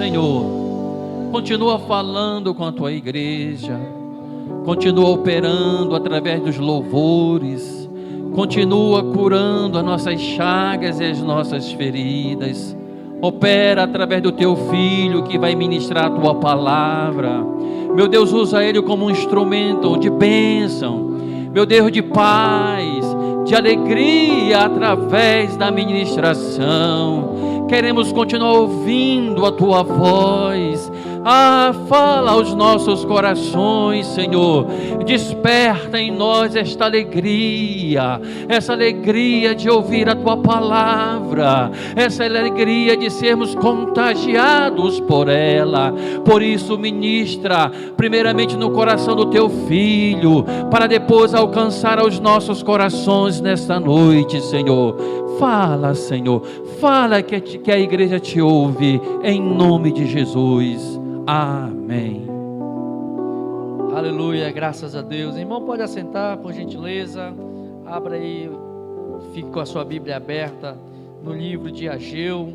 Senhor, continua falando com a tua igreja, continua operando através dos louvores, continua curando as nossas chagas e as nossas feridas. Opera através do teu filho que vai ministrar a tua palavra. Meu Deus, usa ele como um instrumento de bênção, meu Deus, de paz, de alegria através da ministração. Queremos continuar ouvindo a tua voz. Fala aos nossos corações, Senhor. Desperta em nós esta alegria, essa alegria de ouvir a tua palavra, essa alegria de sermos contagiados por ela. Por isso, ministra primeiramente no coração do teu filho, para depois alcançar aos nossos corações nesta noite, Senhor. Fala, Senhor, fala que a igreja te ouve, em nome de Jesus. Amém. Aleluia, graças a Deus. Irmão, pode assentar, por gentileza. Abra aí, fique com a sua Bíblia aberta no livro de Ageu.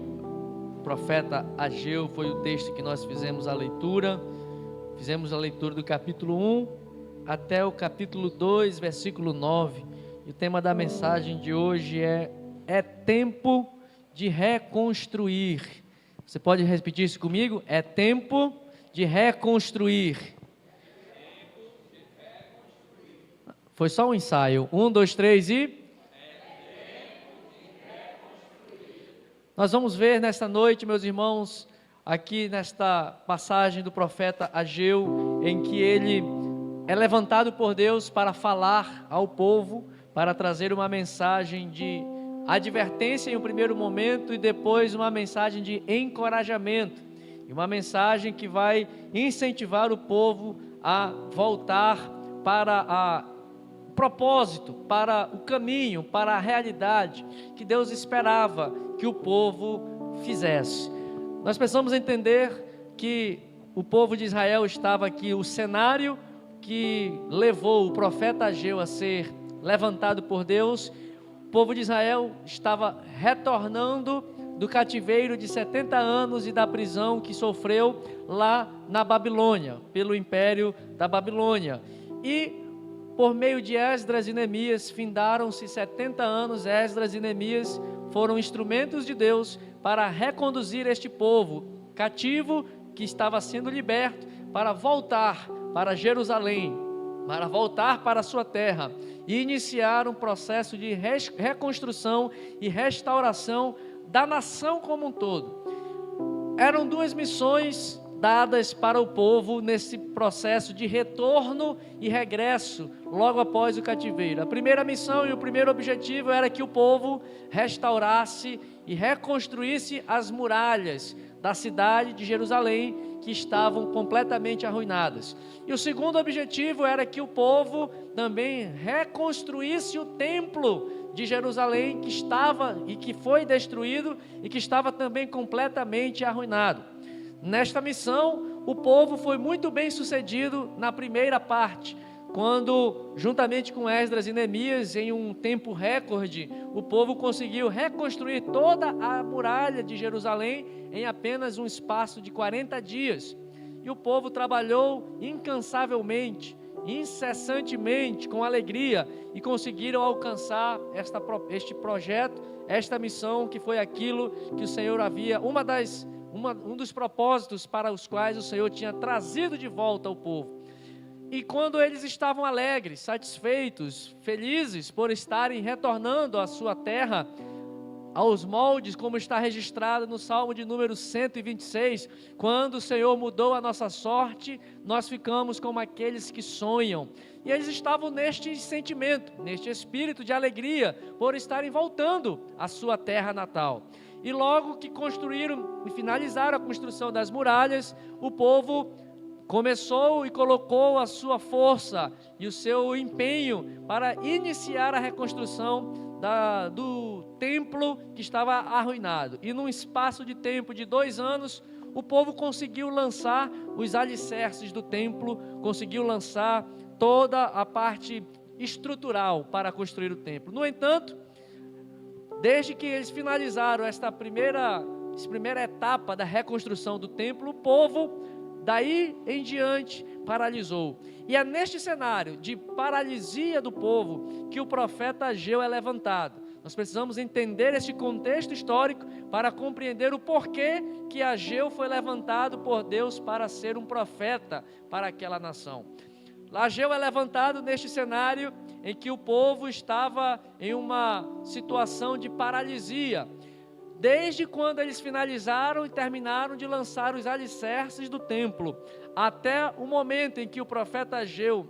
O profeta Ageu foi o texto que nós fizemos a leitura. Fizemos a leitura do capítulo 1 até o capítulo 2, versículo 9. E o tema da mensagem de hoje é tempo de reconstruir. Você pode repetir isso comigo? É tempo de reconstruir. Foi só um ensaio. 1, 2, 3 e... Nós vamos ver nesta noite, meus irmãos, aqui nesta passagem do profeta Ageu, em que ele é levantado por Deus para falar ao povo, para trazer uma mensagem de advertência em um primeiro momento e depois uma mensagem de encorajamento, e uma mensagem que vai incentivar o povo a voltar para o propósito, para o caminho, para a realidade que Deus esperava que o povo fizesse. Nós precisamos entender que o povo de Israel estava aqui, o cenário que levou o profeta Ageu a ser levantado por Deus. O povo de Israel estava retornando do cativeiro de 70 anos e da prisão que sofreu lá na Babilônia, pelo império da Babilônia. E por meio de Esdras e Neemias, findaram-se 70 anos. Esdras e Neemias foram instrumentos de Deus para reconduzir este povo cativo que estava sendo liberto, para voltar para Jerusalém, para voltar para a sua terra e iniciar um processo de reconstrução e restauração da nação como um todo. Eram duas missões dadas para o povo nesse processo de retorno e regresso logo após o cativeiro. A primeira missão e o primeiro objetivo era que o povo restaurasse e reconstruísse as muralhas da cidade de Jerusalém, que estavam completamente arruinadas. E o segundo objetivo era que o povo também reconstruísse o templo de Jerusalém, que estava e que foi destruído e que estava também completamente arruinado. Nesta missão, o povo foi muito bem sucedido na primeira parte, quando, juntamente com Esdras e Neemias, em um tempo recorde, o povo conseguiu reconstruir toda a muralha de Jerusalém em apenas um espaço de 40 dias. E o povo trabalhou incansavelmente, incessantemente, com alegria, e conseguiram alcançar este projeto, esta missão, que foi aquilo que o Senhor havia, um dos propósitos para os quais o Senhor tinha trazido de volta o povo. E quando eles estavam alegres, satisfeitos, felizes por estarem retornando à sua terra, aos moldes, como está registrado no Salmo de número 126, quando o Senhor mudou a nossa sorte, nós ficamos como aqueles que sonham. E eles estavam neste sentimento, neste espírito de alegria, por estarem voltando à sua terra natal. E logo que construíram e finalizaram a construção das muralhas, o povo começou e colocou a sua força e o seu empenho para iniciar a reconstrução do templo que estava arruinado. E num espaço de tempo de 2 anos, o povo conseguiu lançar os alicerces do templo, conseguiu lançar toda a parte estrutural para construir o templo. No entanto, desde que eles finalizaram esta primeira essa primeira etapa da reconstrução do templo, o povo, daí em diante, paralisou. E é neste cenário de paralisia do povo que o profeta Ageu é levantado. Nós precisamos entender esse contexto histórico para compreender o porquê que Ageu foi levantado por Deus para ser um profeta para aquela nação. Ageu é levantado neste cenário em que o povo estava em uma situação de paralisia, desde quando eles finalizaram e terminaram de lançar os alicerces do templo, até o momento em que o profeta Ageu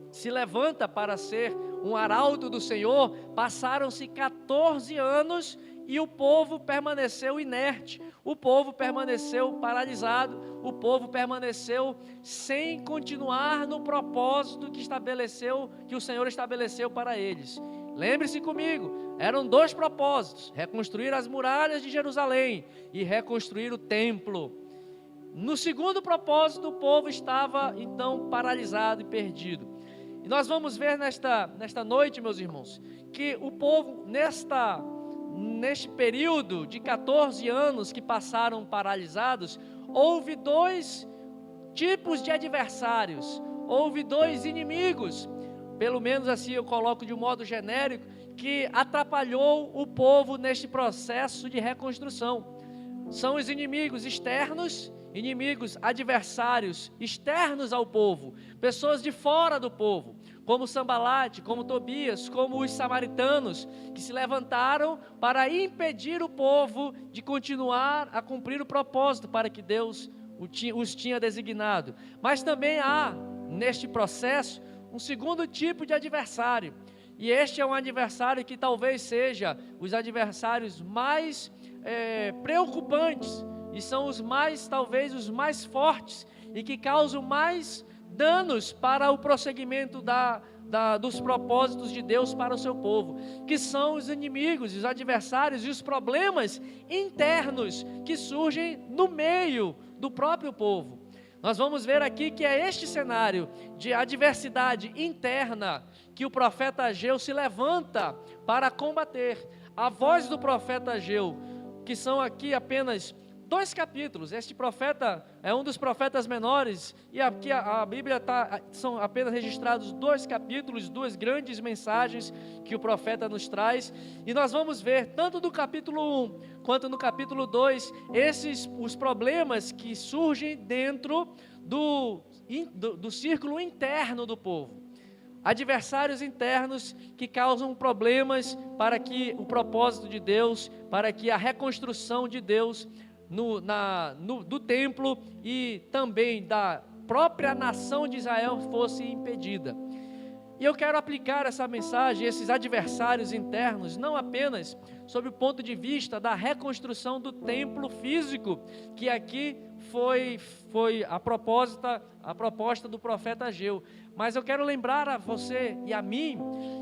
se levanta para ser um arauto do Senhor, passaram-se 14 anos e o povo permaneceu inerte, o povo permaneceu paralisado, o povo permaneceu sem continuar no propósito que o Senhor estabeleceu para eles. Lembre-se comigo, eram 2 propósitos: reconstruir as muralhas de Jerusalém e reconstruir o templo. No segundo propósito, o povo estava então paralisado e perdido. E nós vamos ver nesta noite, meus irmãos, que o povo, neste período de 14 anos que passaram paralisados, houve 2 tipos de adversários, houve 2 inimigos, pelo menos assim eu coloco de um modo genérico, que atrapalhou o povo neste processo de reconstrução. São os inimigos externos, inimigos adversários externos ao povo, pessoas de fora do povo, como Sambalate, como Tobias, como os samaritanos, que se levantaram para impedir o povo de continuar a cumprir o propósito para que Deus os tinha designado. Mas também há, neste processo, um segundo tipo de adversário, e este é um adversário que talvez seja os adversários mais preocupantes, e são talvez os mais fortes, e que causam mais danos para o prosseguimento dos propósitos de Deus para o seu povo, que são os inimigos, os adversários e os problemas internos que surgem no meio do próprio povo. Nós vamos ver aqui que é este cenário de adversidade interna que o profeta Ageu se levanta para combater. A voz do profeta Ageu, que são aqui apenas 2 capítulos, este profeta é um dos profetas menores, e aqui a Bíblia são apenas registrados 2 capítulos, 2 grandes mensagens que o profeta nos traz, e nós vamos ver, tanto no capítulo 1, quanto no capítulo 2, os problemas que surgem dentro do círculo interno do povo. Adversários internos que causam problemas para que o propósito de Deus, para que a reconstrução de Deus do templo e também da própria nação de Israel fosse impedida. E eu quero aplicar essa mensagem, esses adversários internos, não apenas sob o ponto de vista da reconstrução do templo físico, que aqui foi a proposta do profeta Ageu, mas eu quero lembrar a você e a mim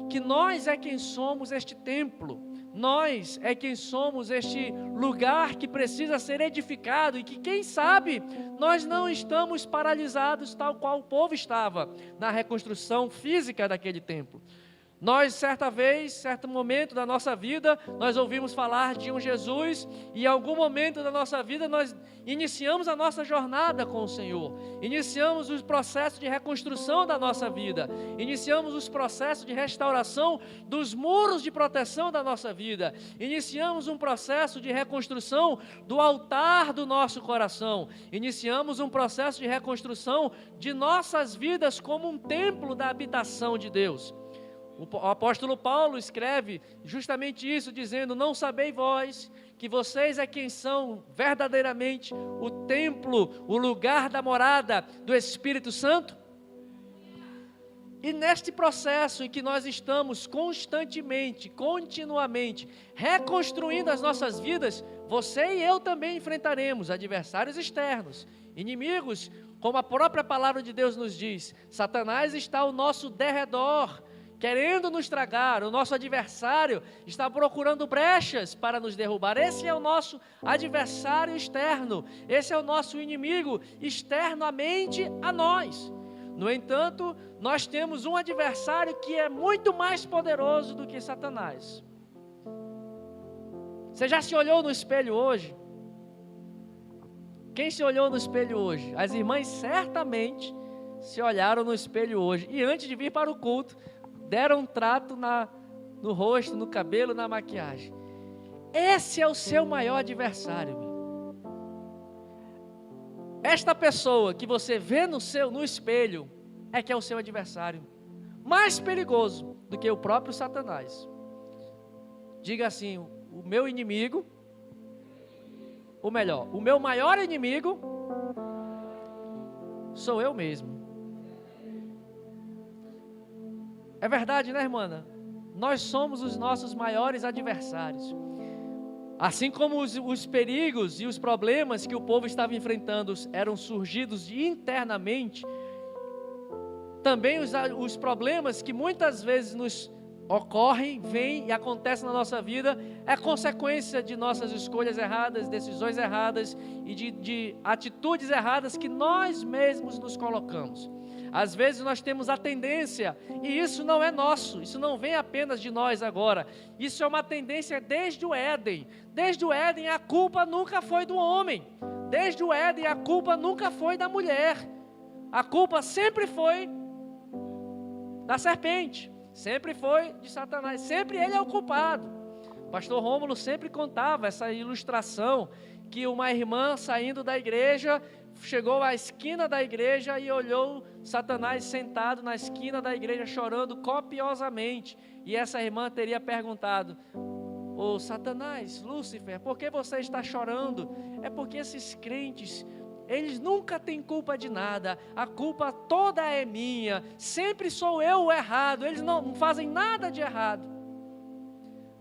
que nós é quem somos este templo. Nós é quem somos este lugar que precisa ser edificado e que, quem sabe, nós não estamos paralisados tal qual o povo estava na reconstrução física daquele templo. Nós, certo momento da nossa vida, nós ouvimos falar de um Jesus, e em algum momento da nossa vida nós iniciamos a nossa jornada com o Senhor, iniciamos o processo de reconstrução da nossa vida, iniciamos os processos de restauração dos muros de proteção da nossa vida, iniciamos um processo de reconstrução do altar do nosso coração, iniciamos um processo de reconstrução de nossas vidas como um templo da habitação de Deus. O apóstolo Paulo escreve justamente isso, dizendo: não sabeis vós que vocês é quem são verdadeiramente o templo, o lugar da morada do Espírito Santo? E neste processo em que nós estamos constantemente, continuamente reconstruindo as nossas vidas, você e eu também enfrentaremos adversários externos, inimigos, como a própria palavra de Deus nos diz. Satanás está ao nosso derredor, querendo nos tragar. O nosso adversário está procurando brechas para nos derrubar. Esse é o nosso adversário externo, esse é o nosso inimigo externamente a nós. No entanto, nós temos um adversário que é muito mais poderoso do que Satanás. Você já se olhou no espelho hoje? Quem se olhou no espelho hoje? As irmãs certamente se olharam no espelho hoje. E antes de vir para o culto, deram um trato no rosto, no cabelo, na maquiagem. Esse é o seu maior adversário, meu. Esta pessoa que você vê no espelho é que é o seu adversário. Mais perigoso do que o próprio Satanás. Diga assim: o meu inimigo, ou melhor, o meu maior inimigo sou eu mesmo. É verdade, né, irmã? Nós somos os nossos maiores adversários. Assim como os perigos e os problemas que o povo estava enfrentando eram surgidos internamente, também os problemas que muitas vezes nos ocorrem, vêm e acontecem na nossa vida, é consequência de nossas escolhas erradas, decisões erradas e de atitudes erradas que nós mesmos nos colocamos. Às vezes nós temos a tendência, e isso não é nosso, isso não vem apenas de nós agora, isso é uma tendência desde o Éden. Desde o Éden a culpa nunca foi do homem, desde o Éden a culpa nunca foi da mulher, a culpa sempre foi da serpente, sempre foi de Satanás, sempre ele é o culpado. O pastor Rômulo sempre contava essa ilustração, que uma irmã saindo da igreja, chegou à esquina da igreja e olhou Satanás sentado na esquina da igreja chorando copiosamente, e essa irmã teria perguntado: ô Satanás, Lúcifer, por que você está chorando? É porque esses crentes, eles nunca têm culpa de nada, a culpa toda é minha, sempre sou eu o errado, eles não fazem nada de errado.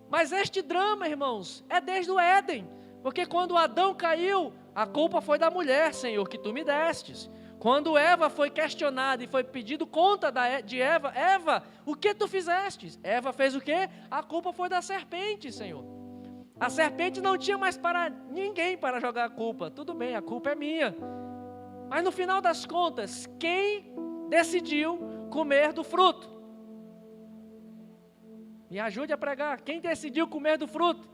Mas este drama, irmãos, é desde o Éden, porque quando Adão caiu, a culpa foi da mulher, Senhor, que tu me destes. Quando Eva foi questionada e foi pedido conta de Eva, Eva, o que tu fizeste? Eva fez o quê? A culpa foi da serpente, Senhor. A serpente não tinha mais ninguém para jogar a culpa. Tudo bem, a culpa é minha. Mas no final das contas, quem decidiu comer do fruto? Me ajude a pregar. Quem decidiu comer do fruto?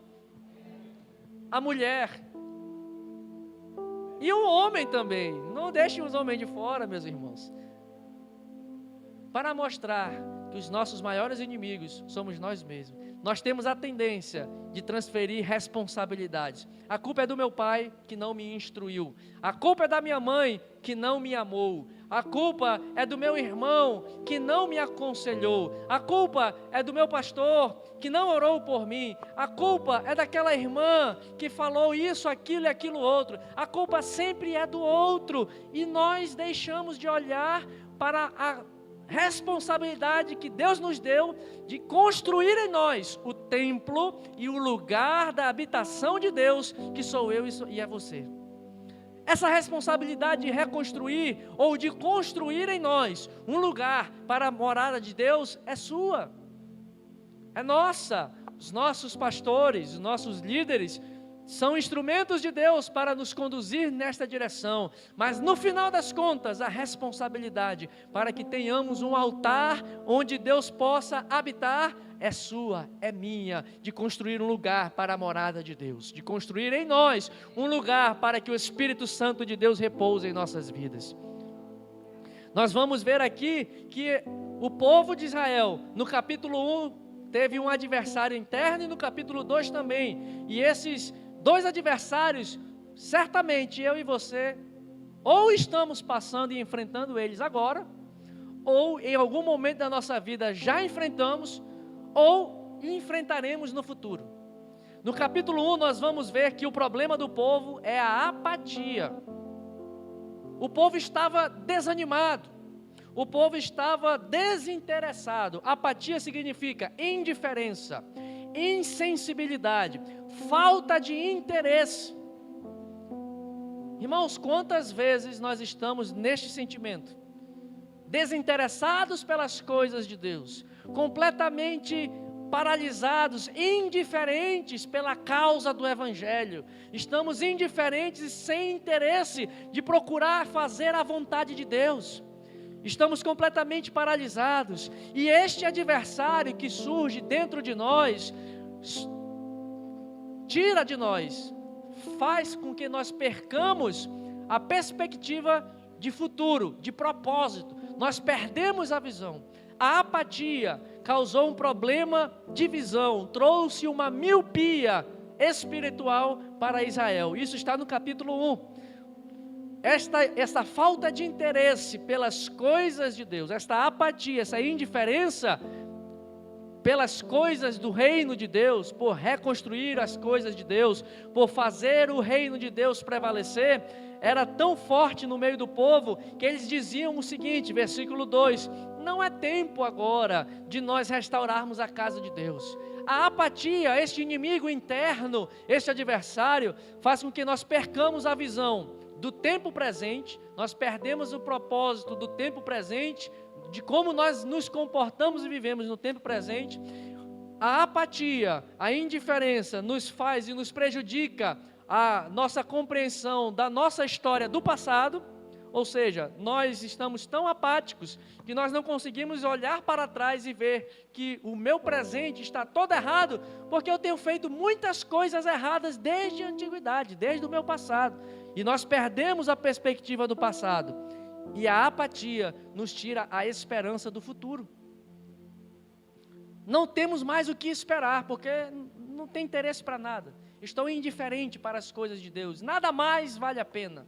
A mulher. E o homem também. Não deixem os homens de fora, meus irmãos. Para mostrar que os nossos maiores inimigos somos nós mesmos. Nós temos a tendência de transferir responsabilidades. A culpa é do meu pai, que não me instruiu. A culpa é da minha mãe, que não me amou. A culpa é do meu irmão, que não me aconselhou. A culpa é do meu pastor, que não orou por mim. A culpa é daquela irmã que falou isso, aquilo e aquilo outro. A culpa sempre é do outro. E nós deixamos de olhar para a responsabilidade que Deus nos deu de construir em nós o templo e o lugar da habitação de Deus, que sou eu e é você. Essa responsabilidade de reconstruir ou de construir em nós um lugar para a morada de Deus é sua, é nossa. Os nossos pastores, os nossos líderes são instrumentos de Deus para nos conduzir nesta direção, mas no final das contas, a responsabilidade para que tenhamos um altar onde Deus possa habitar é sua, é minha, de construir um lugar para a morada de Deus, de construir em nós um lugar para que o Espírito Santo de Deus repouse em nossas vidas. Nós vamos ver aqui que o povo de Israel, no capítulo 1, teve um adversário interno e no capítulo 2 também, e esses dois adversários, certamente eu e você, ou estamos passando e enfrentando eles agora, ou em algum momento da nossa vida já enfrentamos, ou enfrentaremos no futuro. No capítulo 1 nós vamos ver que o problema do povo é a apatia. O povo estava desanimado, o povo estava desinteressado. Apatia significa indiferença, insensibilidade, falta de interesse. Irmãos, quantas vezes nós estamos neste sentimento? Desinteressados pelas coisas de Deus, completamente paralisados, indiferentes pela causa do Evangelho. Estamos indiferentes e sem interesse de procurar fazer a vontade de Deus. Estamos completamente paralisados, e este adversário que surge dentro de nós, tira de nós, faz com que nós percamos a perspectiva de futuro, de propósito. Nós perdemos a visão. A apatia causou um problema de visão, trouxe uma miopia espiritual para Israel. Isso está no capítulo 1. Esta falta de interesse pelas coisas de Deus, esta apatia, essa indiferença pelas coisas do reino de Deus, por reconstruir as coisas de Deus, por fazer o reino de Deus prevalecer, era tão forte no meio do povo, que eles diziam o seguinte, versículo 2, não é tempo agora de nós restaurarmos a casa de Deus. A apatia, este inimigo interno, este adversário, faz com que nós percamos a visão do tempo presente, nós perdemos o propósito do tempo presente, de como nós nos comportamos e vivemos no tempo presente. A apatia, a indiferença nos faz e nos prejudica a nossa compreensão da nossa história do passado, ou seja, nós estamos tão apáticos que nós não conseguimos olhar para trás e ver que o meu presente está todo errado, porque eu tenho feito muitas coisas erradas desde a antiguidade, desde o meu passado, e nós perdemos a perspectiva do passado, e a apatia nos tira a esperança do futuro. Não temos mais o que esperar, porque não tem interesse para nada, estou indiferente para as coisas de Deus, nada mais vale a pena.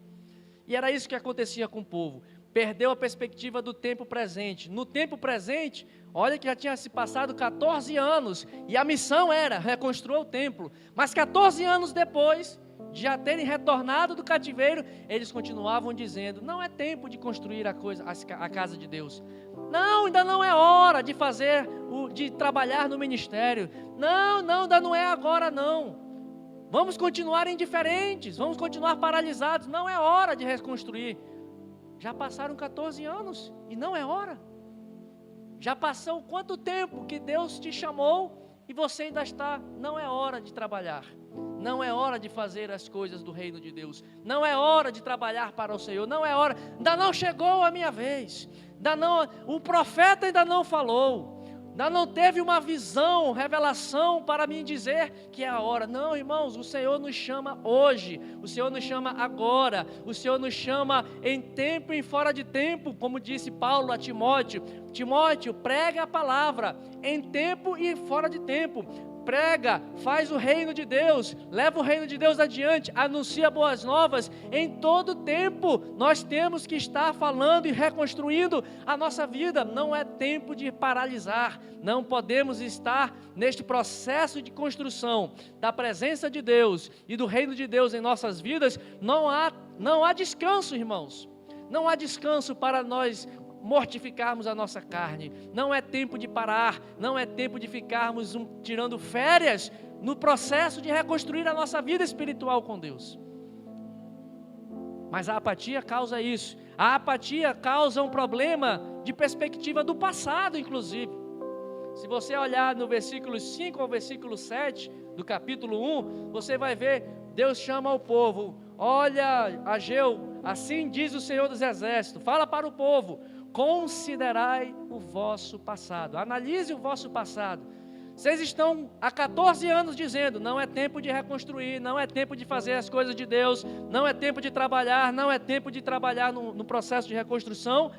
E era isso que acontecia com o povo, perdeu a perspectiva do tempo presente. No tempo presente, olha que já tinha se passado 14 anos, e a missão era reconstruir o templo, mas 14 anos depois, de já terem retornado do cativeiro, eles continuavam dizendo, não é tempo de construir a casa de Deus, não, ainda não é hora de de trabalhar no ministério, não, ainda não é agora não. Vamos continuar indiferentes, vamos continuar paralisados, não é hora de reconstruir. Já passaram 14 anos e não é hora. Já passou quanto tempo que Deus te chamou e você ainda está, não é hora de trabalhar. Não é hora de fazer as coisas do reino de Deus. Não é hora de trabalhar para o Senhor, não é hora, ainda não chegou a minha vez. O profeta ainda não falou. Ainda não teve uma visão, revelação para me dizer que é a hora. Não, irmãos, o Senhor nos chama hoje, o Senhor nos chama agora, o Senhor nos chama em tempo e fora de tempo, como disse Paulo a Timóteo. Timóteo, prega a palavra em tempo e fora de tempo. Prega, faz o reino de Deus, leva o reino de Deus adiante, anuncia boas novas. Em todo tempo nós temos que estar falando e reconstruindo a nossa vida. Não é tempo de paralisar, não podemos estar neste processo de construção da presença de Deus e do reino de Deus em nossas vidas. Não há descanso, irmãos, não há descanso para nós mortificarmos a nossa carne. Não é tempo de parar, não é tempo de ficarmos tirando férias no processo de reconstruir a nossa vida espiritual com Deus. Mas a apatia causa isso. A apatia causa um problema de perspectiva do passado, inclusive. Se você olhar no versículo 5 ao versículo 7 do capítulo 1, você vai ver, Deus chama o povo, olha, Ageu, assim diz o Senhor dos Exércitos, fala para o povo, considerai o vosso passado, analise o vosso passado. Vocês estão há 14 anos dizendo, não é tempo de reconstruir, não é tempo de fazer as coisas de Deus, não é tempo de trabalhar, não é tempo de trabalhar no processo de reconstrução.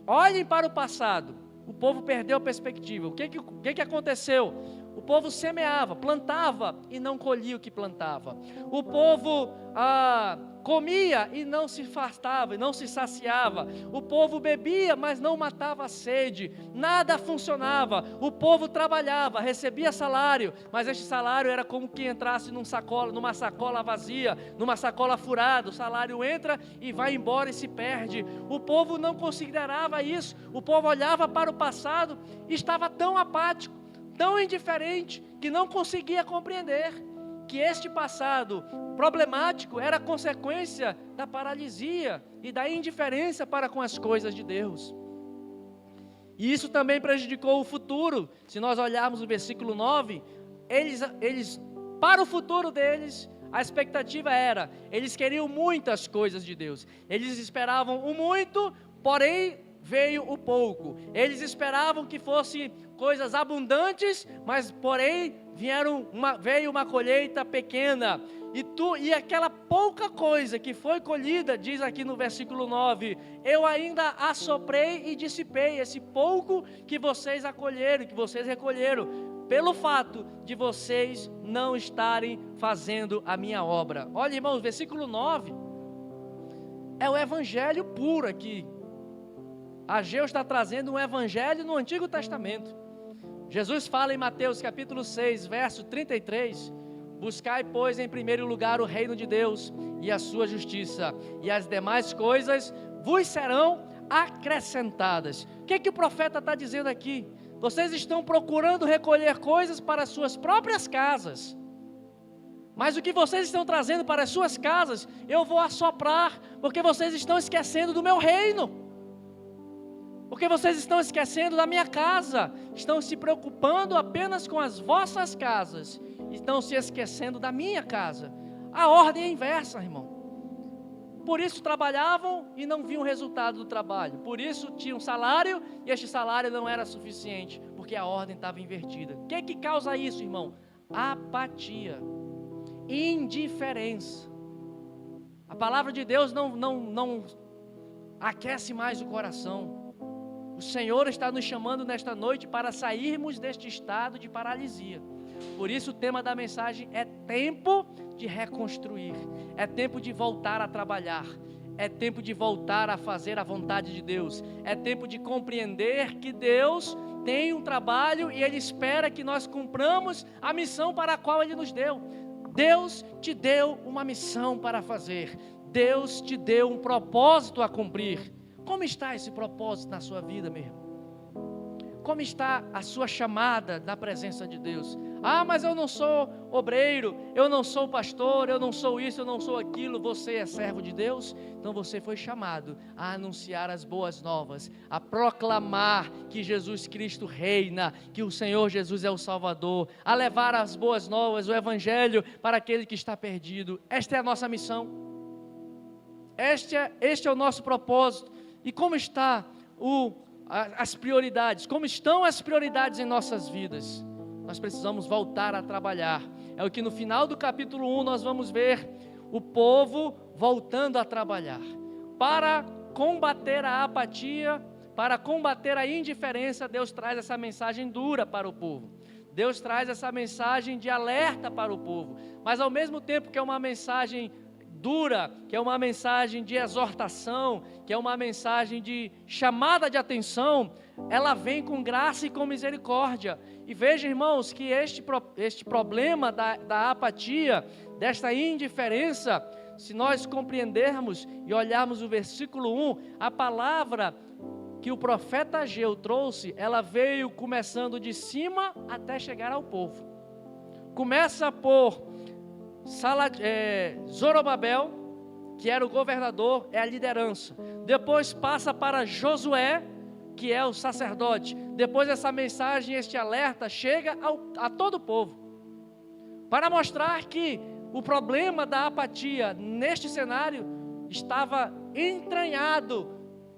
Olhem para o passado, o povo perdeu a perspectiva. O que aconteceu? O povo semeava, plantava e não colhia o que plantava. O povo comia e não se fartava, e não se saciava. O povo bebia, mas não matava a sede. Nada funcionava. O povo trabalhava, recebia salário, mas este salário era como que entrasse numa sacola vazia, numa sacola furada. O salário entra e vai embora e se perde. O povo não considerava isso. O povo olhava para o passado e estava tão apático, tão indiferente, que não conseguia compreender que este passado problemático era consequência da paralisia e da indiferença para com as coisas de Deus. E isso também prejudicou o futuro. Se nós olharmos o versículo 9, eles para o futuro deles, a expectativa era, eles queriam muitas coisas de Deus, eles esperavam o muito, porém veio o pouco. Eles esperavam que fosse coisas abundantes, mas porém veio uma colheita pequena. e aquela pouca coisa que foi colhida, diz aqui no versículo 9, eu ainda assoprei e dissipei esse pouco que vocês acolheram, que vocês recolheram, pelo fato de vocês não estarem fazendo a minha obra. Olha, irmãos, versículo 9 é o evangelho puro aqui. Ageu está trazendo um evangelho no Antigo Testamento. Jesus fala em Mateus capítulo 6, verso 33, buscai, pois, em primeiro lugar o reino de Deus e a sua justiça, e as demais coisas vos serão acrescentadas. O que o profeta está dizendo aqui? Vocês estão procurando recolher coisas para as suas próprias casas, mas o que vocês estão trazendo para as suas casas, eu vou assoprar, porque vocês estão esquecendo do meu reino. Porque vocês estão esquecendo da minha casa, estão se preocupando apenas com as vossas casas, estão se esquecendo da minha casa. A ordem é inversa, irmão. Por isso trabalhavam e não viam o resultado do trabalho. Por isso tinham salário e este salário não era suficiente, porque a ordem estava invertida. O que causa isso, irmão? Apatia, indiferença. A palavra de Deus não aquece mais o coração. O Senhor está nos chamando nesta noite para sairmos deste estado de paralisia. Por isso o tema da mensagem é tempo de reconstruir, é tempo de voltar a trabalhar, é tempo de voltar a fazer a vontade de Deus, é tempo de compreender que Deus tem um trabalho e Ele espera que nós cumpramos a missão para a qual Ele nos deu. Deus te deu uma missão para fazer, Deus te deu um propósito a cumprir. Como está esse propósito na sua vida, meu irmão? Como está a sua chamada na presença de Deus? Ah, mas eu não sou obreiro, eu não sou pastor, eu não sou isso, eu não sou aquilo. Você é servo de Deus? Então você foi chamado a anunciar as boas novas, a proclamar que Jesus Cristo reina, que o Senhor Jesus é o Salvador, a levar as boas novas, o Evangelho para aquele que está perdido. Esta é a nossa missão, este é o nosso propósito. E como está as prioridades? Como estão as prioridades em nossas vidas? Nós precisamos voltar a trabalhar. É o que no final do capítulo 1 nós vamos ver o povo voltando a trabalhar. Para combater a apatia, para combater a indiferença, Deus traz essa mensagem dura para o povo. Deus traz essa mensagem de alerta para o povo. Mas ao mesmo tempo que é uma mensagem dura, que é uma mensagem de exortação, que é uma mensagem de chamada de atenção, ela vem com graça e com misericórdia. E veja, irmãos, que este problema da apatia, desta indiferença, se nós compreendermos e olharmos o versículo 1, a palavra que o profeta Ageu trouxe, ela veio começando de cima até chegar ao povo. Começa por Zorobabel, que era o governador, é a liderança. Depois passa para Josué, que é o sacerdote. Depois essa mensagem, este alerta chega a todo o povo, para mostrar que o problema da apatia neste cenário estava entranhado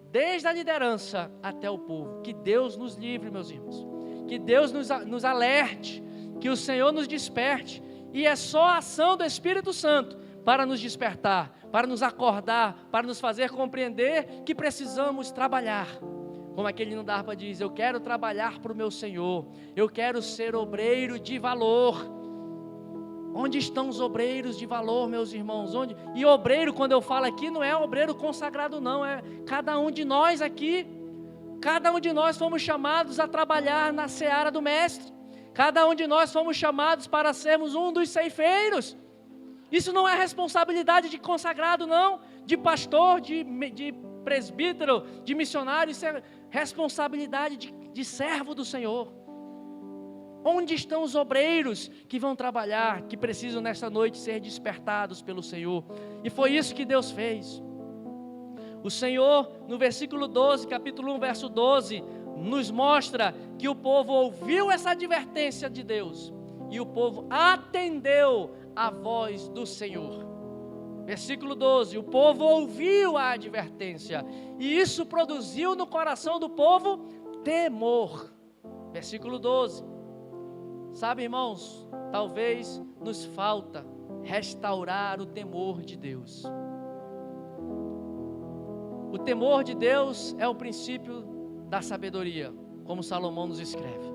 desde a liderança até o povo. Que Deus nos livre, meus irmãos, que Deus nos alerte, que o Senhor nos desperte. E é só a ação do Espírito Santo para nos despertar, para nos acordar, para nos fazer compreender que precisamos trabalhar. Como aquele hino da harpa diz, eu quero trabalhar para o meu Senhor, eu quero ser obreiro de valor. Onde estão os obreiros de valor, meus irmãos? Onde? E obreiro, quando eu falo aqui, não é obreiro consagrado não, é cada um de nós aqui. Cada um de nós fomos chamados a trabalhar na seara do Mestre. Cada um de nós fomos chamados para sermos um dos ceifeiros. Isso não é responsabilidade de consagrado não, de pastor, de presbítero, de missionário. Isso é responsabilidade de servo do Senhor. Onde estão os obreiros que vão trabalhar, que precisam nesta noite ser despertados pelo Senhor? E foi isso que Deus fez. O Senhor, no versículo 12, capítulo 1, verso 12, nos mostra que o povo ouviu essa advertência de Deus e o povo atendeu a voz do Senhor. Versículo 12, o povo ouviu a advertência e isso produziu no coração do povo temor. Versículo 12, sabe, irmãos, talvez nos falta restaurar o temor de Deus. O temor de Deus é o princípio da sabedoria, como Salomão nos escreve.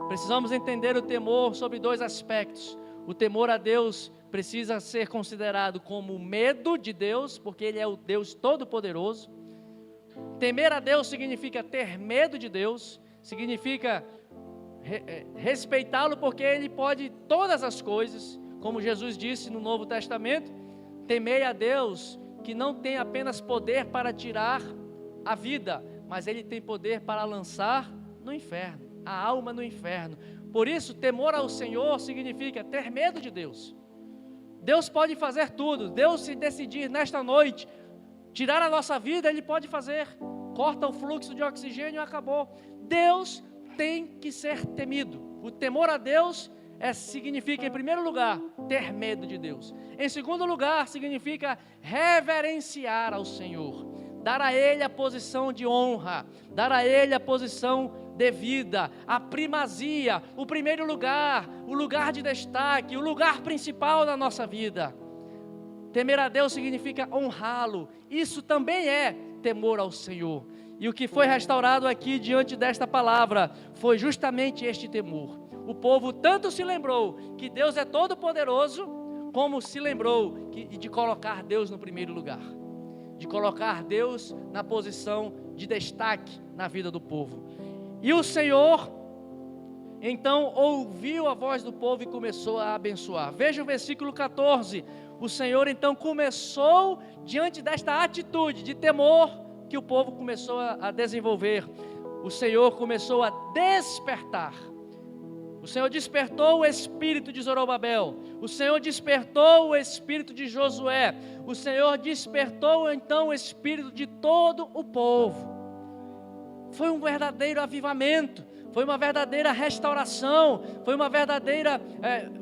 Precisamos entender o temor sobre dois aspectos. O temor a Deus precisa ser considerado como medo de Deus, porque Ele é o Deus Todo-Poderoso. Temer a Deus significa ter medo de Deus, significa respeitá-lo, porque Ele pode todas as coisas, como Jesus disse no Novo Testamento. Temei a Deus, que não tem apenas poder para tirar a vida, mas Ele tem poder para lançar no inferno, a alma no inferno. Por isso, temor ao Senhor significa ter medo de Deus. Deus pode fazer tudo. Deus, se decidir nesta noite tirar a nossa vida, Ele pode fazer. Corta o fluxo de oxigênio e acabou. Deus tem que ser temido. O temor a Deus significa, em primeiro lugar, ter medo de Deus. Em segundo lugar, significa reverenciar ao Senhor, dar a Ele a posição de honra, dar a Ele a posição devida, a primazia, o primeiro lugar, o lugar de destaque, o lugar principal da nossa vida. Temer a Deus significa honrá-lo. Isso também é temor ao Senhor. E o que foi restaurado aqui diante desta palavra foi justamente este temor. O povo tanto se lembrou que Deus é todo poderoso, como se lembrou de colocar Deus no primeiro lugar, de colocar Deus na posição de destaque na vida do povo. E o Senhor então ouviu a voz do povo e começou a abençoar. Veja o versículo 14. O Senhor então começou, diante desta atitude de temor que o povo começou a desenvolver, o Senhor começou a despertar. O Senhor despertou o espírito de Zorobabel, o Senhor despertou o espírito de Josué, o Senhor despertou então o espírito de todo o povo. Foi um verdadeiro avivamento, foi uma verdadeira restauração, foi uma verdadeira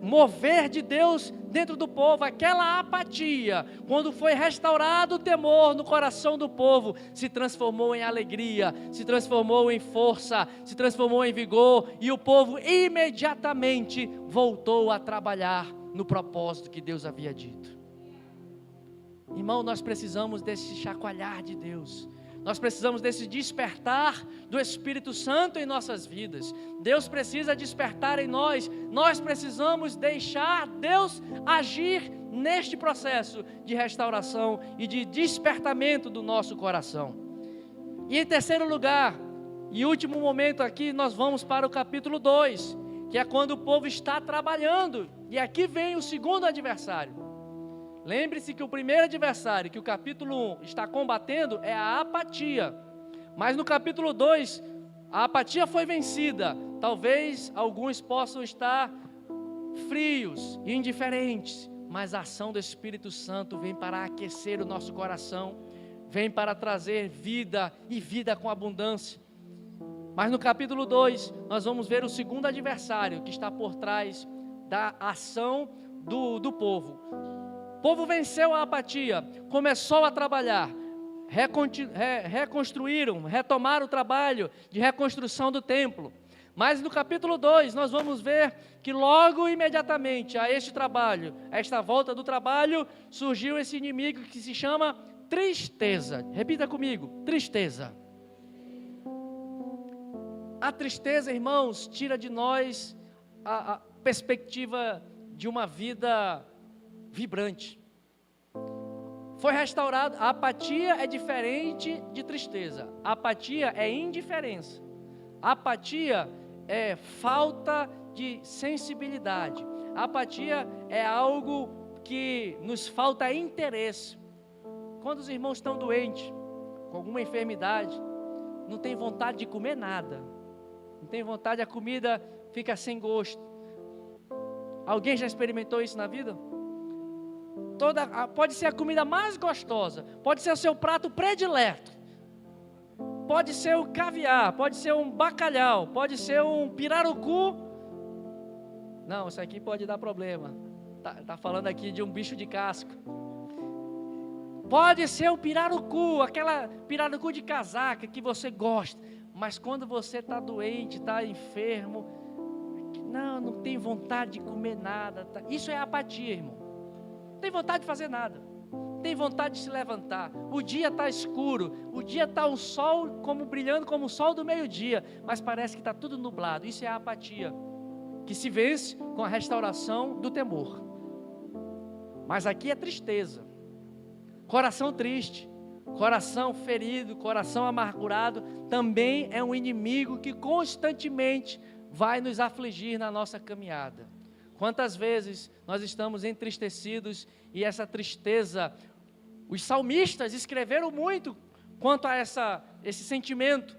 mover de Deus dentro do povo. Aquela apatia, quando foi restaurado o temor no coração do povo, se transformou em alegria, se transformou em força, se transformou em vigor, e o povo imediatamente voltou a trabalhar no propósito que Deus havia dito. Irmão, nós precisamos desse chacoalhar de Deus. Nós precisamos desse despertar do Espírito Santo em nossas vidas. Deus precisa despertar em nós. Nós precisamos deixar Deus agir neste processo de restauração e de despertamento do nosso coração. E em terceiro lugar, e último momento aqui, nós vamos para o capítulo 2, que é quando o povo está trabalhando. E aqui vem o segundo adversário. Lembre-se que o primeiro adversário que o capítulo 1 está combatendo é a apatia. Mas no capítulo 2, a apatia foi vencida. Talvez alguns possam estar frios e indiferentes, mas a ação do Espírito Santo vem para aquecer o nosso coração, vem para trazer vida e vida com abundância. Mas no capítulo 2, nós vamos ver o segundo adversário que está por trás da ação do povo. O povo venceu a apatia, começou a trabalhar, reconstruíram, retomaram o trabalho de reconstrução do templo. Mas no capítulo 2 nós vamos ver que logo imediatamente a este trabalho, a esta volta do trabalho, surgiu esse inimigo que se chama tristeza. Repita comigo, tristeza. A tristeza, irmãos, tira de nós a perspectiva de uma vida vibrante. Foi restaurado. A apatia é diferente de tristeza. A apatia é indiferença. A apatia é falta de sensibilidade. A apatia é algo que nos falta interesse. Quando os irmãos estão doentes, com alguma enfermidade, não tem vontade de comer nada. Não tem vontade, a comida fica sem gosto. Alguém já experimentou isso na vida? Pode ser a comida mais gostosa, pode ser o seu prato predileto, pode ser o caviar, pode ser um bacalhau, pode ser um pirarucu. Não, isso aqui pode dar problema. Tá falando aqui de um bicho de casco. Pode ser o pirarucu, aquela pirarucu de casaca que você gosta, mas quando você está doente, está enfermo, não tem vontade de comer nada. Isso é apatia, irmão. tem vontade de fazer nada, tem vontade de se levantar. O dia está escuro, o dia está um sol brilhando como o sol do meio-dia, mas parece que está tudo nublado. Isso é a apatia, que se vence com a restauração do temor. Mas aqui é tristeza, coração triste, coração ferido, coração amargurado, também é um inimigo que constantemente vai nos afligir na nossa caminhada. Quantas vezes nós estamos entristecidos e essa tristeza, os salmistas escreveram muito quanto a esse sentimento.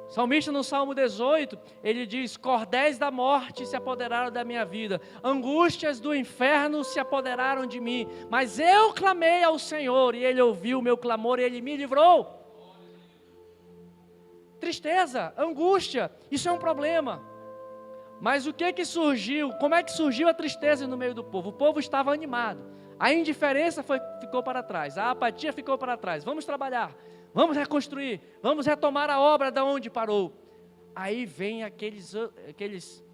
O salmista no Salmo 18, ele diz: cordéis da morte se apoderaram da minha vida, angústias do inferno se apoderaram de mim, mas eu clamei ao Senhor e Ele ouviu o meu clamor e Ele me livrou. Tristeza, angústia, isso é um problema. Mas o que surgiu? Como é que surgiu a tristeza no meio do povo? O povo estava animado, a indiferença ficou para trás, a apatia ficou para trás. Vamos trabalhar, vamos reconstruir, vamos retomar a obra da onde parou. Aí vem aqueles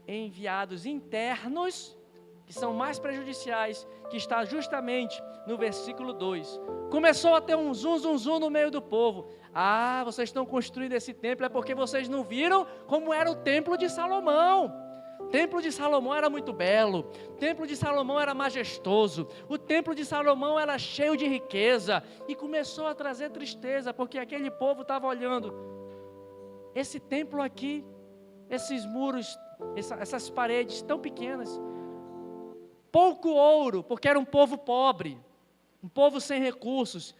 enviados internos, que são mais prejudiciais, que está justamente no versículo 2. Começou a ter um zum no meio do povo. Ah, vocês estão construindo esse templo, é porque vocês não viram como era o templo de Salomão. O templo de Salomão era muito belo, o templo de Salomão era majestoso, o templo de Salomão era cheio de riqueza, e começou a trazer tristeza, porque aquele povo estava olhando, esse templo aqui, esses muros, essas paredes tão pequenas, pouco ouro, porque era um povo pobre, um povo sem recursos.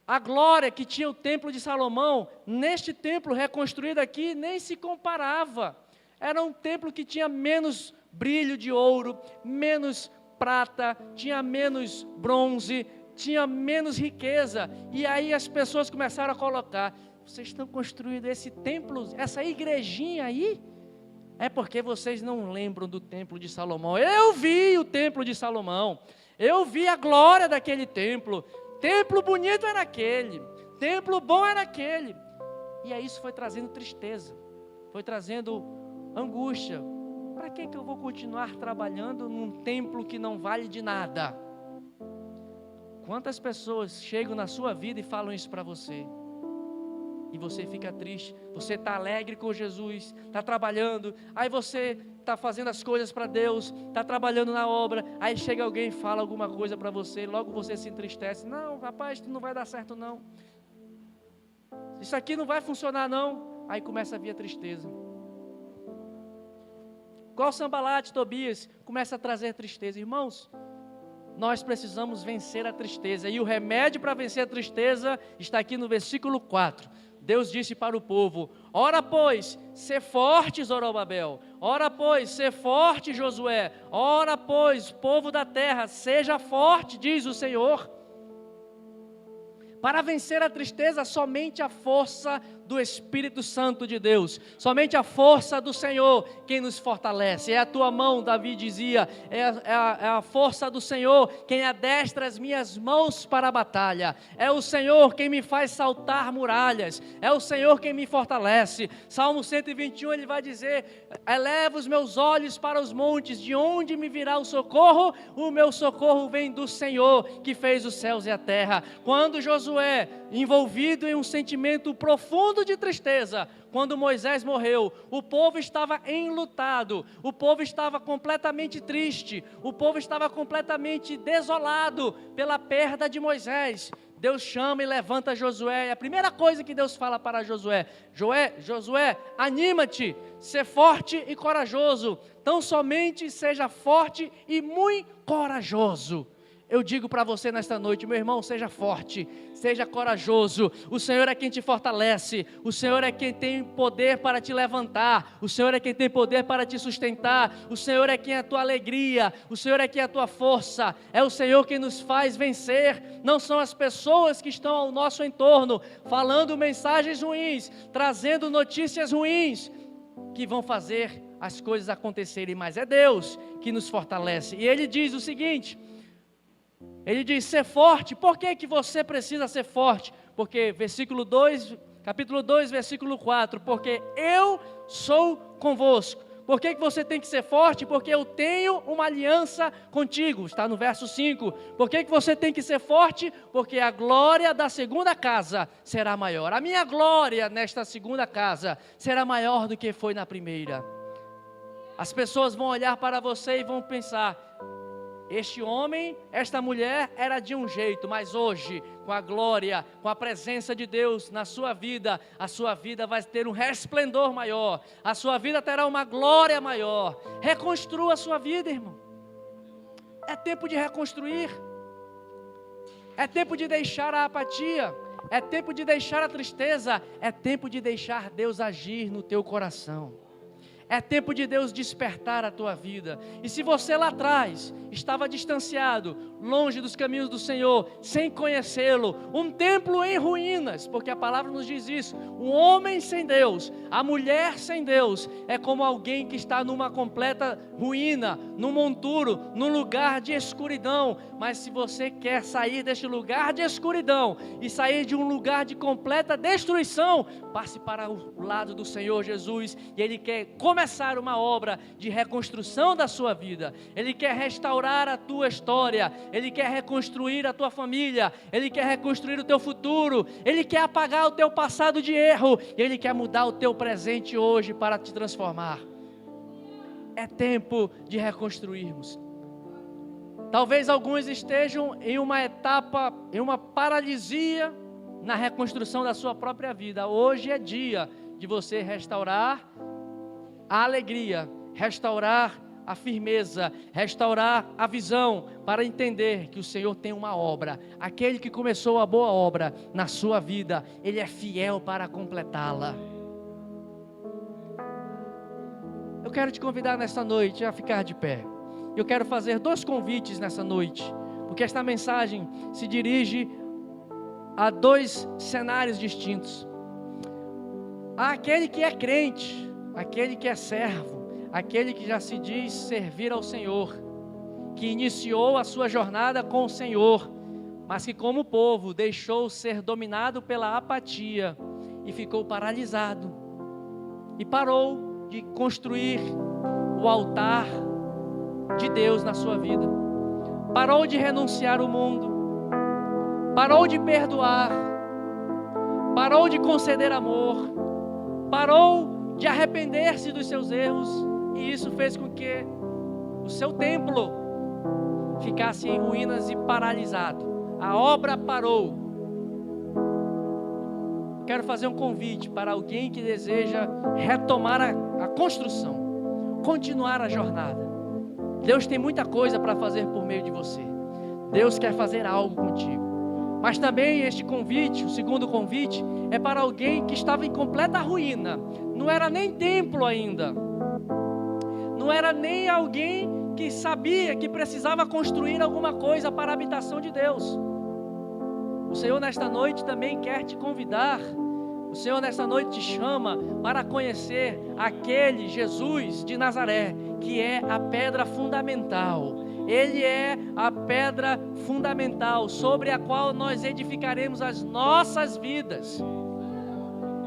A glória que tinha o templo de Salomão, neste templo reconstruído aqui, nem se comparava. Era um templo que tinha menos brilho de ouro, menos prata, tinha menos bronze, tinha menos riqueza. E aí as pessoas começaram a colocar: vocês estão construindo esse templo, essa igrejinha aí? É porque vocês não lembram do templo de Salomão. Eu vi o templo de Salomão, eu vi a glória daquele templo. Templo bonito era aquele, templo bom era aquele. E aí isso foi trazendo tristeza, foi trazendo angústia. Para que eu vou continuar trabalhando num templo que não vale de nada? Quantas pessoas chegam na sua vida e falam isso para você? E você fica triste, você está alegre com Jesus, está trabalhando, aí você está fazendo as coisas para Deus, está trabalhando na obra, aí chega alguém e fala alguma coisa para você, logo você se entristece. Não, rapaz, isso não vai dar certo não, isso aqui não vai funcionar não. Aí começa a vir a tristeza, igual Sanbalate, Tobias, começa a trazer tristeza. Irmãos, nós precisamos vencer a tristeza, e o remédio para vencer a tristeza está aqui no versículo 4. Deus disse para o povo: ora pois, sê forte Zorobabel, ora pois, sê forte Josué, ora pois, povo da terra, seja forte, diz o Senhor. Para vencer a tristeza, somente a força do Espírito Santo de Deus, somente a força do Senhor quem nos fortalece. É a tua mão, Davi dizia, é a força do Senhor quem adestra as minhas mãos para a batalha. É o Senhor quem me faz saltar muralhas, é o Senhor quem me fortalece. Salmo 121, ele vai dizer: eleva os meus olhos para os montes, de onde me virá o socorro? O meu socorro vem do Senhor que fez os céus e a terra. Quando Josué, envolvido em um sentimento profundo de tristeza, quando Moisés morreu, o povo estava enlutado, o povo estava completamente triste, o povo estava completamente desolado pela perda de Moisés. Deus chama e levanta Josué, e a primeira coisa que Deus fala para Josué: Josué, anima-te, sê forte e corajoso, tão somente seja forte e muito corajoso. Eu digo para você nesta noite, meu irmão, seja forte, seja corajoso. O Senhor é quem te fortalece, o Senhor é quem tem poder para te levantar, o Senhor é quem tem poder para te sustentar, o Senhor é quem é a tua alegria, o Senhor é quem é a tua força, é o Senhor quem nos faz vencer. Não são as pessoas que estão ao nosso entorno falando mensagens ruins, trazendo notícias ruins, que vão fazer as coisas acontecerem, mas é Deus que nos fortalece. E Ele diz o seguinte: Ele diz: ser forte. Por que você precisa ser forte? Porque capítulo 2, versículo 4, porque eu sou convosco, Por que você tem que ser forte? Porque eu tenho uma aliança contigo, está no verso 5. Por que você tem que ser forte? Porque a glória da segunda casa será maior. A minha glória nesta segunda casa será maior do que foi na primeira. As pessoas vão olhar para você e vão pensar: este homem, esta mulher era de um jeito, mas hoje, com a glória, com a presença de Deus na sua vida, a sua vida vai ter um resplendor maior, a sua vida terá uma glória maior. Reconstrua a sua vida, irmão. É tempo de reconstruir, é tempo de deixar a apatia, é tempo de deixar a tristeza, é tempo de deixar Deus agir no teu coração. É tempo de Deus despertar a tua vida. E se você lá atrás estava distanciado, longe dos caminhos do Senhor, sem conhecê-lo, um templo em ruínas, porque a palavra nos diz isso: um homem sem Deus, a mulher sem Deus, é como alguém que está numa completa ruína, num monturo, num lugar de escuridão. Mas se você quer sair deste lugar de escuridão e sair de um lugar de completa destruição, passe para o lado do Senhor Jesus, e Ele quer começar uma obra de reconstrução da sua vida. Ele quer restaurar a tua história, Ele quer reconstruir a tua família, Ele quer reconstruir o teu futuro, Ele quer apagar o teu passado de erro, Ele quer mudar o teu presente hoje para te transformar. É tempo de reconstruirmos. Talvez alguns estejam em uma etapa, em uma paralisia na reconstrução da sua própria vida. Hoje é dia de você restaurar a alegria, restaurar a firmeza, restaurar a visão, para entender que o Senhor tem uma obra. Aquele que começou a boa obra na sua vida, Ele é fiel para completá-la. Eu quero te convidar nesta noite a ficar de pé. Eu quero fazer 2 convites nessa noite, porque esta mensagem se dirige a 2 cenários distintos. Há aquele que é crente, aquele que é servo, aquele que já se diz servir ao Senhor, que iniciou a sua jornada com o Senhor, mas que como povo deixou ser dominado pela apatia e ficou paralisado, e parou de construir o altar de Deus na sua vida, parou de renunciar ao mundo, parou de perdoar, parou de conceder amor, parou de arrepender-se dos seus erros, e isso fez com que o seu templo ficasse em ruínas e paralisado. A obra parou. Quero fazer um convite para alguém que deseja retomar a construção, continuar a jornada. Deus tem muita coisa para fazer por meio de você. Deus quer fazer algo contigo. Mas também este convite, o segundo convite, é para alguém que estava em completa ruína. Não era nem templo ainda. Não era nem alguém que sabia que precisava construir alguma coisa para a habitação de Deus. O Senhor nesta noite também quer te convidar. O Senhor nesta noite te chama para conhecer aquele Jesus de Nazaré, que é a pedra fundamental. Ele é a pedra fundamental sobre a qual nós edificaremos as nossas vidas.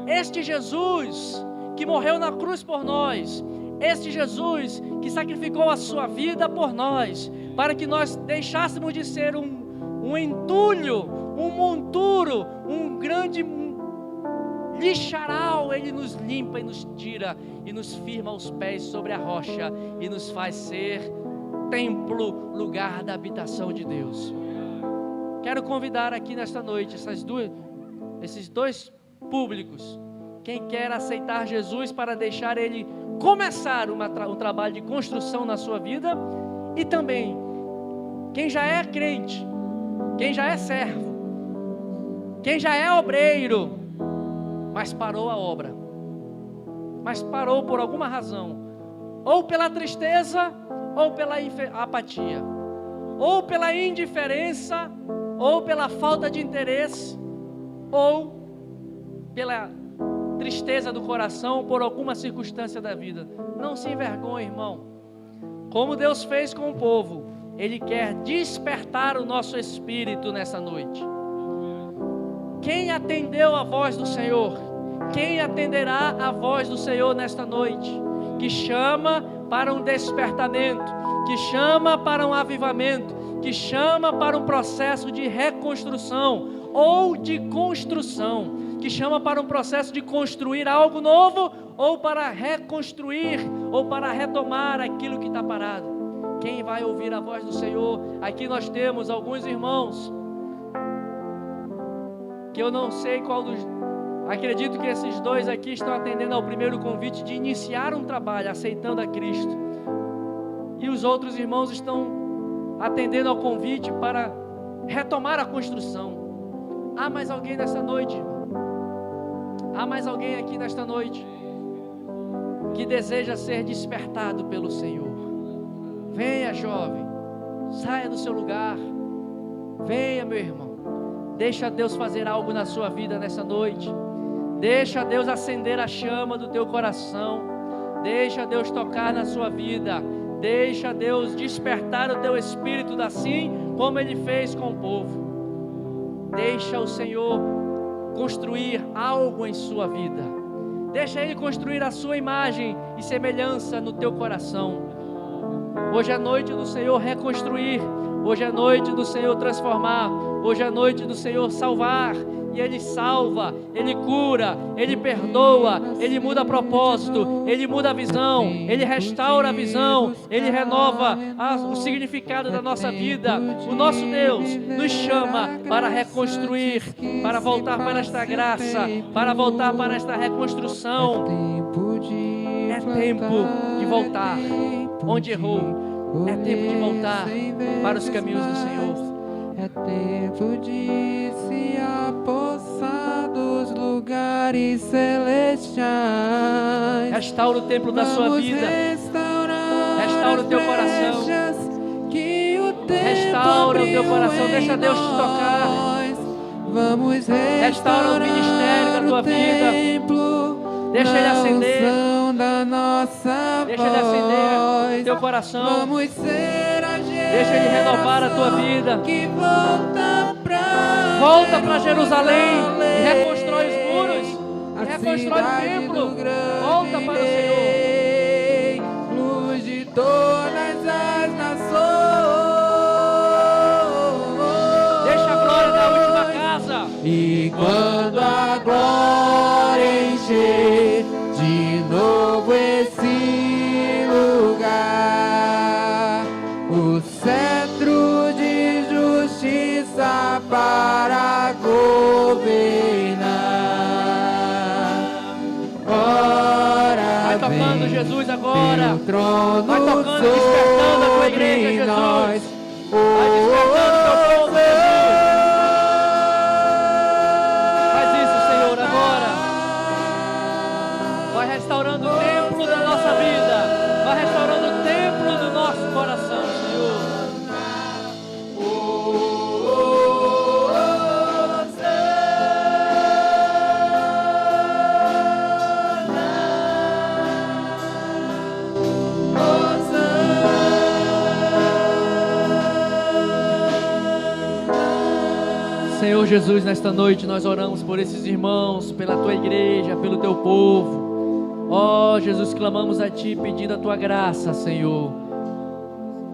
Este Jesus que morreu na cruz por nós, este Jesus que sacrificou a sua vida por nós, para que nós deixássemos de ser um entulho, um monturo, um grande lixaral. Ele nos limpa e nos tira e nos firma os pés sobre a rocha e nos faz ser templo, lugar da habitação de Deus. Quero convidar aqui nesta noite esses dois públicos. Quem quer aceitar Jesus para deixar Ele começar um trabalho de construção na sua vida, e também quem já é crente, quem já é servo, quem já é obreiro, mas parou a obra, mas parou por alguma razão, ou pela tristeza, ou pela apatia, ou pela indiferença, ou pela falta de interesse, ou pela tristeza do coração, por alguma circunstância da vida. Não se envergonhe, irmão. Como Deus fez com o povo, Ele quer despertar o nosso espírito nessa noite. Quem atendeu a voz do Senhor? Quem atenderá a voz do Senhor nesta noite? que chama para um despertamento, que chama para um avivamento, que chama para um processo de reconstrução ou de construção, que chama para um processo de construir algo novo ou para reconstruir ou para retomar aquilo que está parado. Quem vai ouvir a voz do Senhor? Aqui nós temos alguns irmãos que eu não sei qual dos... Acredito que esses dois aqui estão atendendo ao primeiro convite de iniciar um trabalho, aceitando a Cristo. E os outros irmãos estão atendendo ao convite para retomar a construção. Há mais alguém nessa noite? Há mais alguém aqui nesta noite que deseja ser despertado pelo Senhor? Venha, jovem, saia do seu lugar. Venha, meu irmão. Deixa Deus fazer algo na sua vida nessa noite. Deixa Deus acender a chama do teu coração. Deixa Deus tocar na sua vida. Deixa Deus despertar o teu espírito, assim como Ele fez com o povo. Deixa o Senhor construir algo em sua vida. Deixa Ele construir a sua imagem e semelhança no teu coração. Hoje é noite do Senhor reconstruir. Hoje é noite do Senhor transformar. Hoje é noite do Senhor salvar. E Ele salva, Ele cura, Ele perdoa, Ele muda propósito, Ele muda a visão, Ele restaura a visão, Ele renova o significado da nossa vida. O nosso Deus nos chama para reconstruir, para voltar para esta graça, para voltar para esta reconstrução. É tempo de voltar onde errou, é tempo de voltar para os caminhos do Senhor. É tempo de se apossar dos lugares celestiais. Restaura o templo da sua vida. Restaura o teu coração. Restaura o teu coração. Deixa Deus te tocar. Restaura o ministério da tua vida. Deixa Ele acender. Deixa Ele acender o teu coração. Deixa Ele renovar a tua vida. Volta para Jerusalém e reconstrói os muros, e reconstrói o templo. Volta para o Senhor. Luz de todas as nações. Deixa a glória da última casa. E quando a glória encher de novo esse lugar, o cetro de justiça para governar. Ora, vai tocando, vem, Jesus, agora. trono Vai tocando, despertando a tua igreja, Jesus. Vai despertando o teu povo, Jesus. Faz isso, Senhor, agora. Vai restaurando o templo da nossa vida. Vai restaurando o templo do nosso coração, Senhor. Senhor Jesus, nesta noite nós oramos por esses irmãos, pela tua igreja, pelo teu povo. Ó Jesus, clamamos a Ti pedindo a Tua graça, Senhor.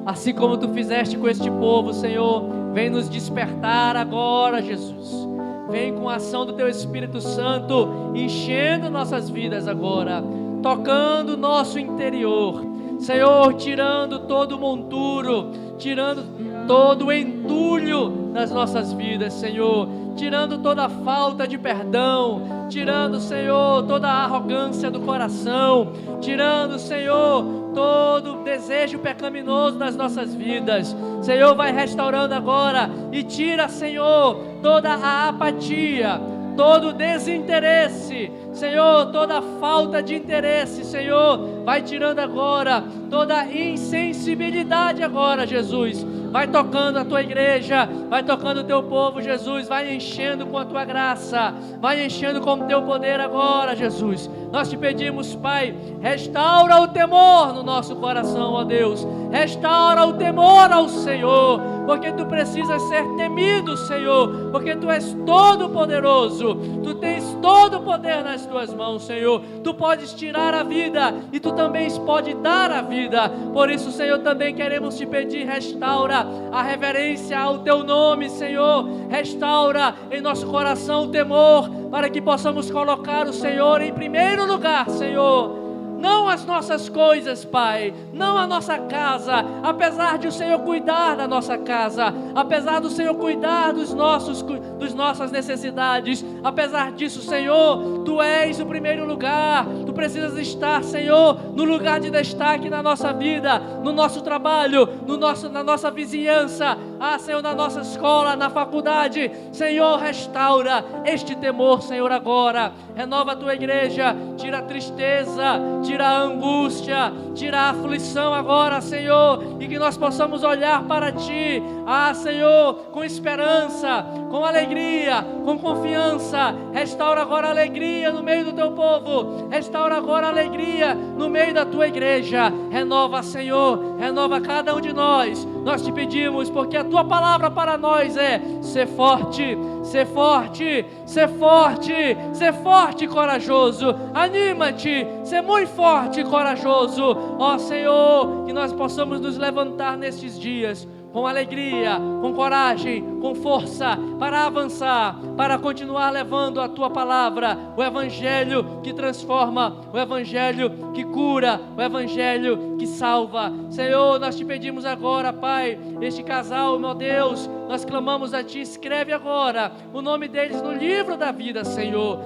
Assim como Tu fizeste com este povo, Senhor, vem nos despertar agora, Jesus. Vem com a ação do Teu Espírito Santo, enchendo nossas vidas agora, tocando o nosso interior. Senhor, tirando todo o monturo, tirando todo o entulho das nossas vidas, Senhor, tirando toda a falta de perdão, tirando, Senhor, toda a arrogância do coração, tirando, Senhor, todo o desejo pecaminoso das nossas vidas. Senhor, vai restaurando agora e tira, Senhor, toda a apatia, todo o desinteresse, Senhor, toda a falta de interesse, Senhor, vai tirando agora toda a insensibilidade agora, Jesus. Vai tocando a tua igreja, vai tocando o teu povo, Jesus, vai enchendo com a tua graça, vai enchendo com o teu poder agora, Jesus. Nós te pedimos, Pai, restaura o temor no nosso coração, ó Deus, restaura o temor ao Senhor, porque Tu precisas ser temido, Senhor, porque Tu és todo poderoso, Tu tens todo o poder nas Tuas mãos, Senhor. Tu podes tirar a vida e Tu também pode dar a vida. Por isso, Senhor, também queremos Te pedir, restaura a reverência ao Teu nome, Senhor. Restaura em nosso coração o temor, para que possamos colocar o Senhor em primeiro lugar, Senhor. Não as nossas coisas, Pai, não a nossa casa, apesar de o Senhor cuidar da nossa casa, apesar do Senhor cuidar das nossas necessidades, apesar disso, Senhor, Tu és o primeiro lugar. Tu precisas estar, Senhor, no lugar de destaque na nossa vida, no nosso trabalho, na nossa vizinhança, Senhor, na nossa escola, na faculdade. Senhor, restaura este temor, Senhor, agora. Renova a Tua igreja, tira a tristeza, tira a angústia, tira a aflição agora, Senhor, e que nós possamos olhar para Ti, Senhor, com esperança, com alegria, com confiança. Restaura agora a alegria no meio do Teu povo, restaura agora a alegria no meio da Tua igreja. Renova, Senhor, renova cada um de nós. Nós Te pedimos, porque a Tua palavra para nós é: ser forte, ser forte, ser forte, ser forte e corajoso. Anima-te, ser muito forte e corajoso. Ó Senhor, que nós possamos nos levantar nestes dias com alegria, com coragem, com força, para avançar, para continuar levando a Tua palavra, o Evangelho que transforma, o Evangelho que cura, o Evangelho que salva. Senhor, nós Te pedimos agora, Pai, este casal, meu Deus, nós clamamos a Ti, escreve agora o nome deles no livro da vida, Senhor.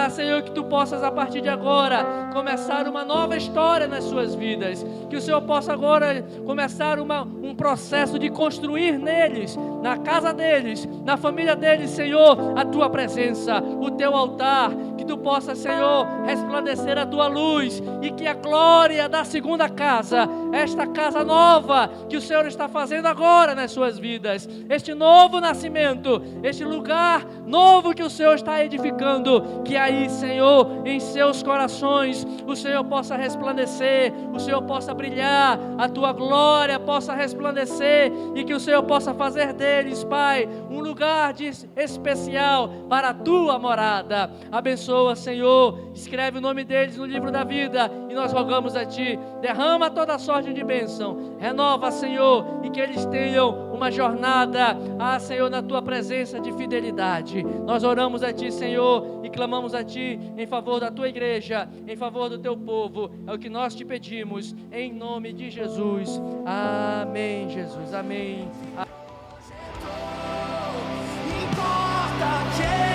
Senhor, que Tu possas a partir de agora começar uma nova história nas suas vidas, que o Senhor possa agora começar um processo de construir neles, na casa deles, na família deles, Senhor, a Tua presença, o Teu altar, que Tu possa, Senhor, resplandecer a Tua luz, e que a glória da segunda casa, esta casa nova que o Senhor está fazendo agora nas suas vidas, este novo nascimento, este lugar novo que o Senhor está edificando, que aí, Senhor, em seus corações, o Senhor possa resplandecer, o Senhor possa brilhar, a Tua glória possa resplandecer, e que o Senhor possa fazer deles, Pai, um lugar especial para a Tua morada. Abençoa, Senhor, escreve o nome deles no livro da vida, e nós rogamos a Ti, derrama toda sorte de bênção, renova, Senhor, e que eles tenham uma jornada, Senhor, na Tua presença de fidelidade. Nós oramos a Ti, Senhor, e clamamos a Ti em favor da Tua igreja, em favor do Teu povo. É o que nós Te pedimos, em nome de Jesus. Amém, Jesus, amém. Importa que